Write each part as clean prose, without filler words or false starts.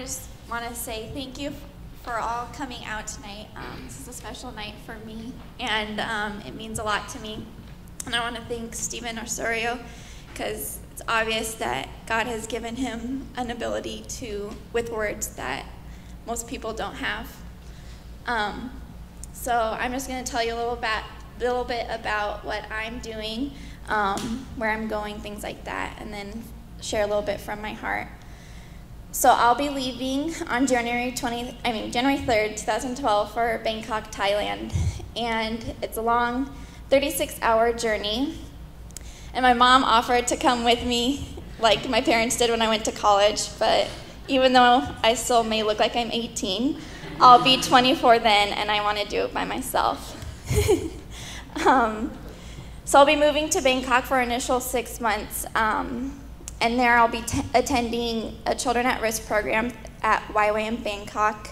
just want to say thank you for all coming out tonight. This is a special night for me, and it means a lot to me. And I want to thank Stephen Osorio, because it's obvious that God has given him an ability with words that most people don't have. So I'm just going to tell you a little bit about what I'm doing, where I'm going, things like that, and then share a little bit from my heart. So I'll be leaving on January 3rd, 2012 for Bangkok, Thailand. And it's a long 36-hour journey. And my mom offered to come with me like my parents did when I went to college. But even though I still may look like I'm 18, I'll be 24 then, and I want to do it by myself. So I'll be moving to Bangkok for initial 6 months. And there I'll be attending a Children at Risk program at YWAM Bangkok.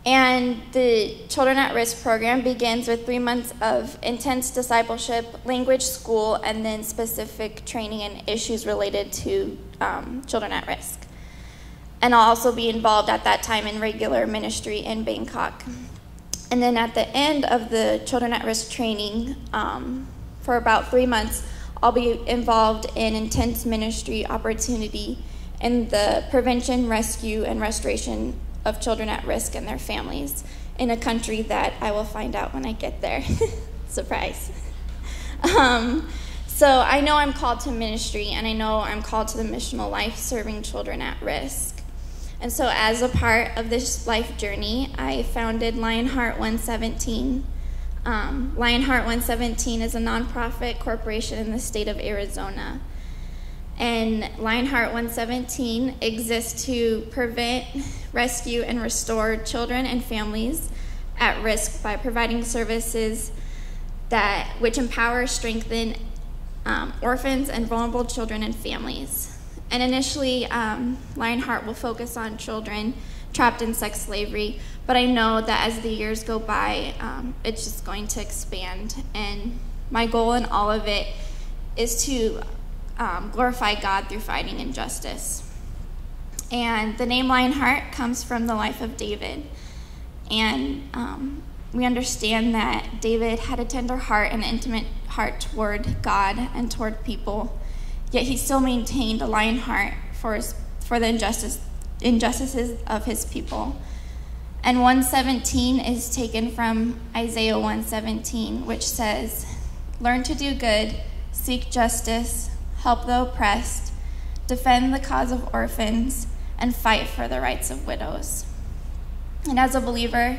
And the Children at Risk program begins with 3 months of intense discipleship, language school, and then specific training and issues related to children at risk. And I'll also be involved at that time in regular ministry in Bangkok. And then at the end of the Children at Risk training, for about 3 months, I'll be involved in intense ministry opportunity in the prevention, rescue, and restoration of children at risk and their families in a country that I will find out when I get there. Surprise. So I know I'm called to ministry, and I know I'm called to the missional life serving children at risk. And so as a part of this life journey, I founded Lionheart 117. Lionheart 117 is a nonprofit corporation in the state of Arizona. And Lionheart 117 exists to prevent, rescue, and restore children and families at risk by providing services which empower, strengthen orphans and vulnerable children and families. And initially, Lionheart will focus on children trapped in sex slavery, but I know that as the years go by, it's just going to expand. And my goal in all of it is to glorify God through fighting injustice. And the name Lionheart comes from the life of David. And we understand that David had a tender heart and an intimate heart toward God and toward people, yet he still maintained a lion heart for the injustices of his people. And 117 is taken from Isaiah 117, which says, "Learn to do good, seek justice, help the oppressed, defend the cause of orphans, and fight for the rights of widows." And as a believer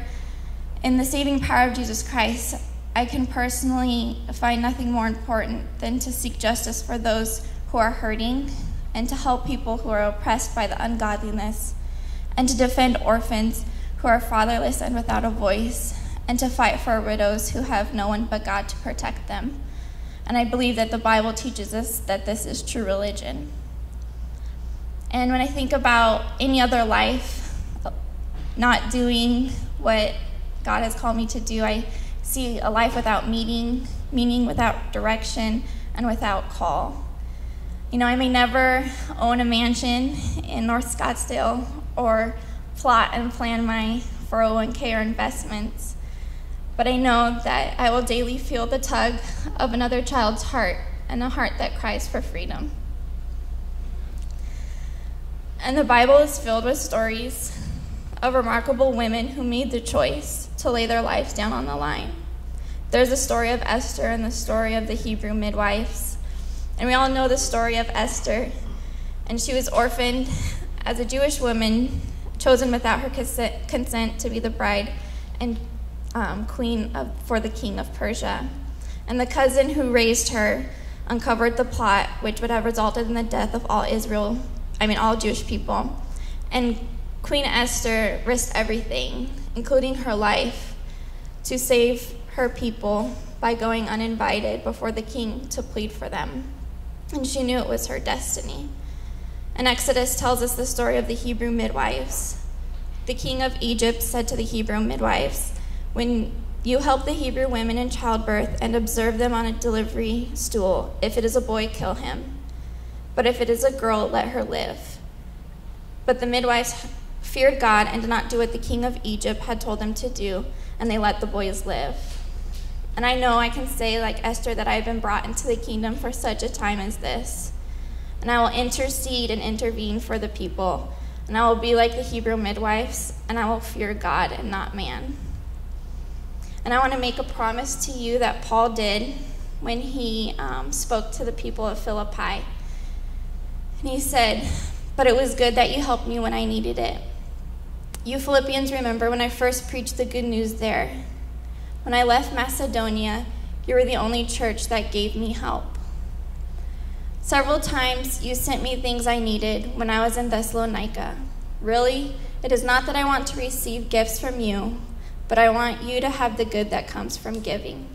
in the saving power of Jesus Christ, I can personally find nothing more important than to seek justice for those who are hurting, and to help people who are oppressed by the ungodliness, and to defend orphans who are fatherless and without a voice, and to fight for widows who have no one but God to protect them. And I believe that the Bible teaches us that this is true religion. And when I think about any other life not doing what God has called me to do, I see a life without meaning, without direction, and without call. You know, I may never own a mansion in North Scottsdale or plot and plan my 401k or investments, but I know that I will daily feel the tug of another child's heart, and a heart that cries for freedom. And the Bible is filled with stories of remarkable women who made the choice to lay their lives down on the line. There's the story of Esther and the story of the Hebrew midwives. And we all know the story of Esther. And she was orphaned as a Jewish woman, chosen without her consent to be the bride and queen for the king of Persia. And the cousin who raised her uncovered the plot, which would have resulted in the death of all Jewish people. And Queen Esther risked everything, including her life, to save her people by going uninvited before the king to plead for them. And she knew it was her destiny. And Exodus tells us the story of the Hebrew midwives. The king of Egypt said to the Hebrew midwives, "When you help the Hebrew women in childbirth and observe them on a delivery stool, if it is a boy, kill him. But if it is a girl, let her live." But the midwives feared God and did not do what the king of Egypt had told them to do, and they let the boys live. And I know I can say, like Esther, that I have been brought into the kingdom for such a time as this. And I will intercede and intervene for the people. And I will be like the Hebrew midwives, and I will fear God and not man. And I want to make a promise to you that Paul did when he spoke to the people of Philippi. And he said, "But it was good that you helped me when I needed it. You Philippians remember when I first preached the good news there. When I left Macedonia, you were the only church that gave me help. Several times you sent me things I needed when I was in Thessalonica. Really, it is not that I want to receive gifts from you, but I want you to have the good that comes from giving.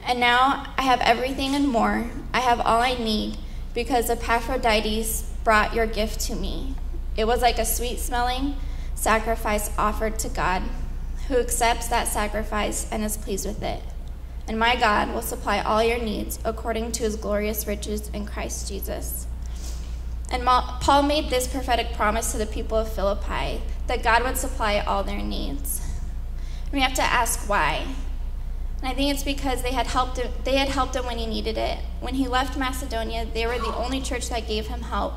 And now I have everything and more. I have all I need because Epaphroditus brought your gift to me. It was like a sweet-smelling sacrifice offered to God, who accepts that sacrifice and is pleased with it. And my God will supply all your needs according to his glorious riches in Christ Jesus." And Paul made this prophetic promise to the people of Philippi, that God would supply all their needs. And we have to ask why. And I think it's because they had helped him when he needed it. When he left Macedonia, they were the only church that gave him help.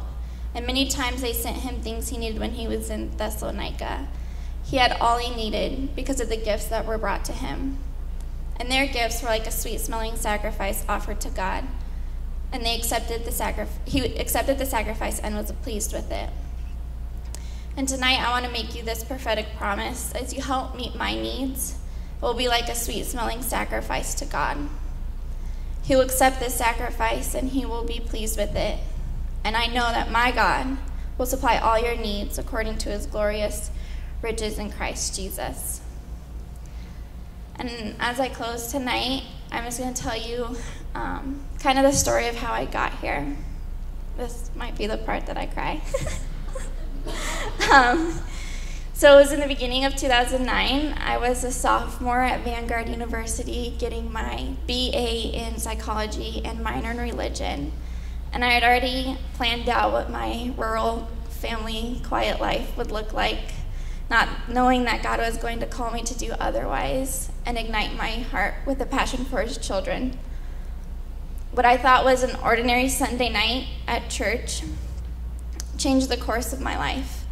And many times they sent him things he needed when he was in Thessalonica. He had all he needed because of the gifts that were brought to him. And their gifts were like a sweet-smelling sacrifice offered to God. And he accepted the sacrifice and was pleased with it. And tonight I want to make you this prophetic promise. As you help meet my needs, it will be like a sweet-smelling sacrifice to God. He will accept this sacrifice and he will be pleased with it. And I know that my God will supply all your needs according to his glorious riches in Christ Jesus. And as I close tonight, I'm just going to tell you kind of the story of how I got here. This might be the part that I cry. So it was in the beginning of 2009. I was a sophomore at Vanguard University getting my BA in psychology and minor in religion. And I had already planned out what my rural family quiet life would look like, not knowing that God was going to call me to do otherwise and ignite my heart with a passion for his children. What I thought was an ordinary Sunday night at church changed the course of my life.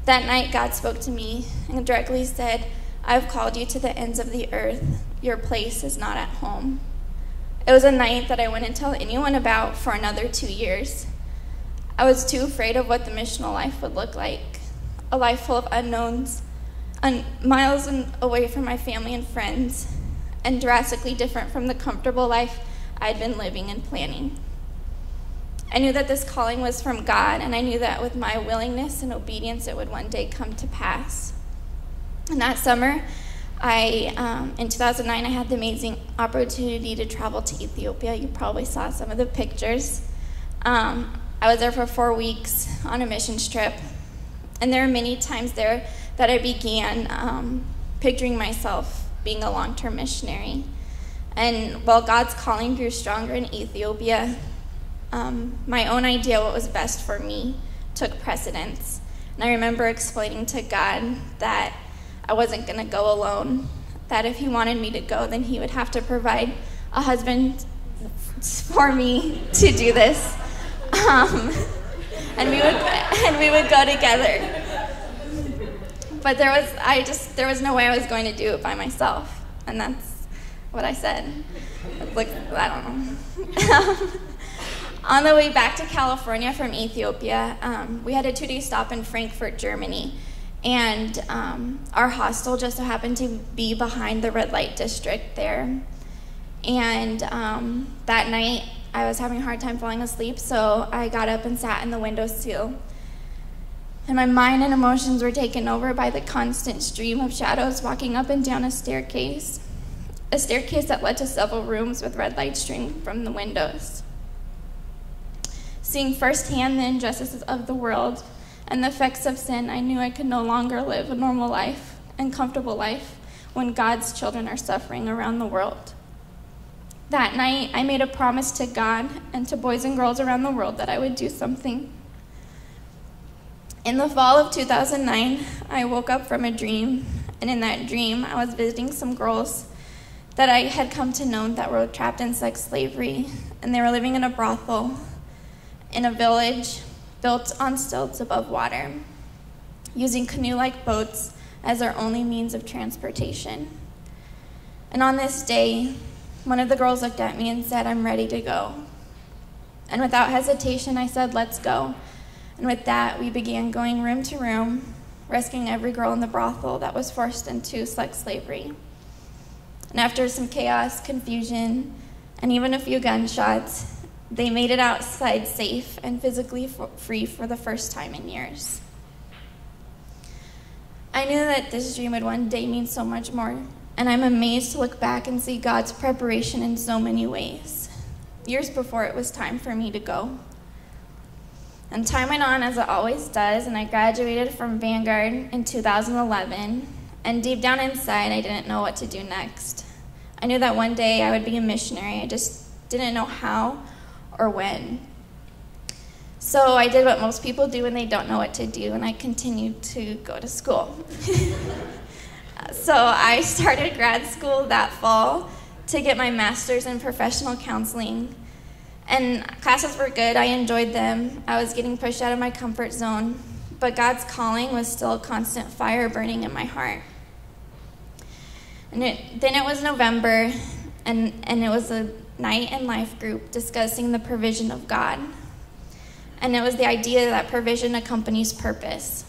That night, God spoke to me and directly said, "I've called you to the ends of the earth. Your place is not at home." It was a night that I wouldn't tell anyone about for another 2 years. I was too afraid of what the missional life would look like, a life full of unknowns, miles away from my family and friends, and drastically different from the comfortable life I'd been living and planning. I knew that this calling was from God, and I knew that with my willingness and obedience, it would one day come to pass. And that summer, in 2009, I had the amazing opportunity to travel to Ethiopia. You probably saw some of the pictures. I was there for 4 weeks on a missions trip, and there were many times there that I began picturing myself being a long-term missionary. And while God's calling grew stronger in Ethiopia, my own idea what was best for me took precedence. And I remember explaining to God that I wasn't going to go alone, that if he wanted me to go, then he would have to provide a husband for me to do this. And we would go together. But there was no way I was going to do it by myself. And that's what I said. I don't know. On the way back to California from Ethiopia, we had a 2-day stop in Frankfurt, Germany. And our hostel just so happened to be behind the red light district there. And that night, I was having a hard time falling asleep, so I got up and sat in the windowsill. And my mind and emotions were taken over by the constant stream of shadows walking up and down a staircase that led to several rooms with red light streaming from the windows. Seeing firsthand the injustices of the world and the effects of sin, I knew I could no longer live a normal life and comfortable life when God's children are suffering around the world. That night, I made a promise to God and to boys and girls around the world that I would do something. In the fall of 2009, I woke up from a dream, and in that dream, I was visiting some girls that I had come to know that were trapped in sex slavery, and they were living in a brothel in a village built on stilts above water, using canoe-like boats as their only means of transportation. And on this day, one of the girls looked at me and said, "I'm ready to go." And without hesitation, I said, "Let's go." And with that, we began going room to room, rescuing every girl in the brothel that was forced into sex slavery. And after some chaos, confusion, and even a few gunshots, they made it outside safe and physically free for the first time in years. I knew that this dream would one day mean so much more, and I'm amazed to look back and see God's preparation in so many ways. Years before it was time for me to go. And time went on as it always does, and I graduated from Vanguard in 2011, and deep down inside, I didn't know what to do next. I knew that one day I would be a missionary. I just didn't know how or when. So I did what most people do when they don't know what to do, and I continued to go to school. So I started grad school that fall to get my master's in professional counseling. And classes were good. I enjoyed them. I was getting pushed out of my comfort zone, but God's calling was still a constant fire burning in my heart. And then it was November, and it was a night in life group discussing the provision of God. And it was the idea that provision accompanies purpose.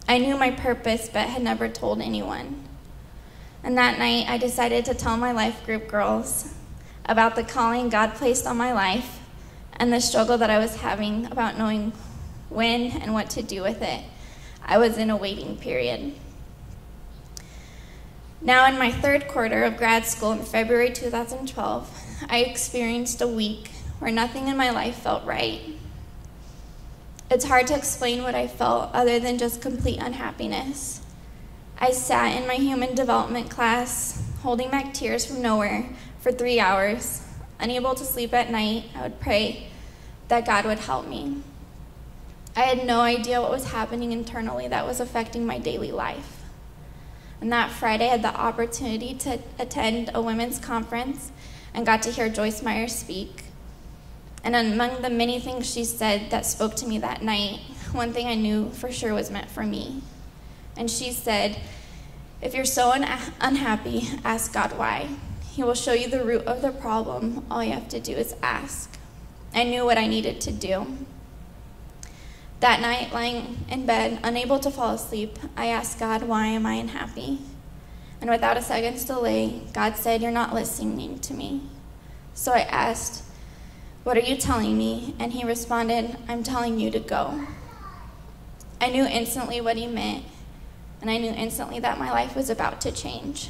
I knew my purpose, but had never told anyone. And that night, I decided to tell my life group girls about the calling God placed on my life and the struggle that I was having about knowing when and what to do with it. I was in a waiting period. Now, in my third quarter of grad school in February 2012, I experienced a week where nothing in my life felt right. It's hard to explain what I felt other than just complete unhappiness. I sat in my human development class, holding back tears from nowhere for 3 hours. Unable to sleep at night, I would pray that God would help me. I had no idea what was happening internally that was affecting my daily life. And that Friday, I had the opportunity to attend a women's conference and got to hear Joyce Meyer speak. And among the many things she said that spoke to me that night, one thing I knew for sure was meant for me. And she said, "If you're so unhappy, ask God why. He will show you the root of the problem. All you have to do is ask." I knew what I needed to do. That night, lying in bed, unable to fall asleep, I asked God, "Why am I unhappy?" And without a second's delay, God said, "You're not listening to me." So I asked, "What are you telling me?" And he responded, "I'm telling you to go." I knew instantly what he meant, and I knew instantly that my life was about to change.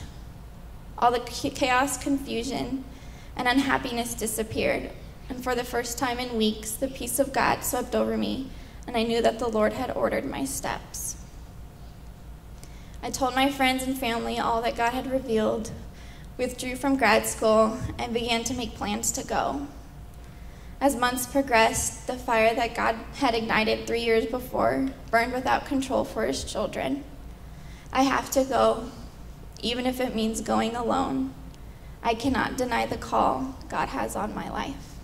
All the chaos, confusion, and unhappiness disappeared, and for the first time in weeks, the peace of God swept over me, and I knew that the Lord had ordered my steps. I told my friends and family all that God had revealed, withdrew from grad school, and began to make plans to go. As months progressed, the fire that God had ignited 3 years before burned without control for his children. I have to go, even if it means going alone. I cannot deny the call God has on my life.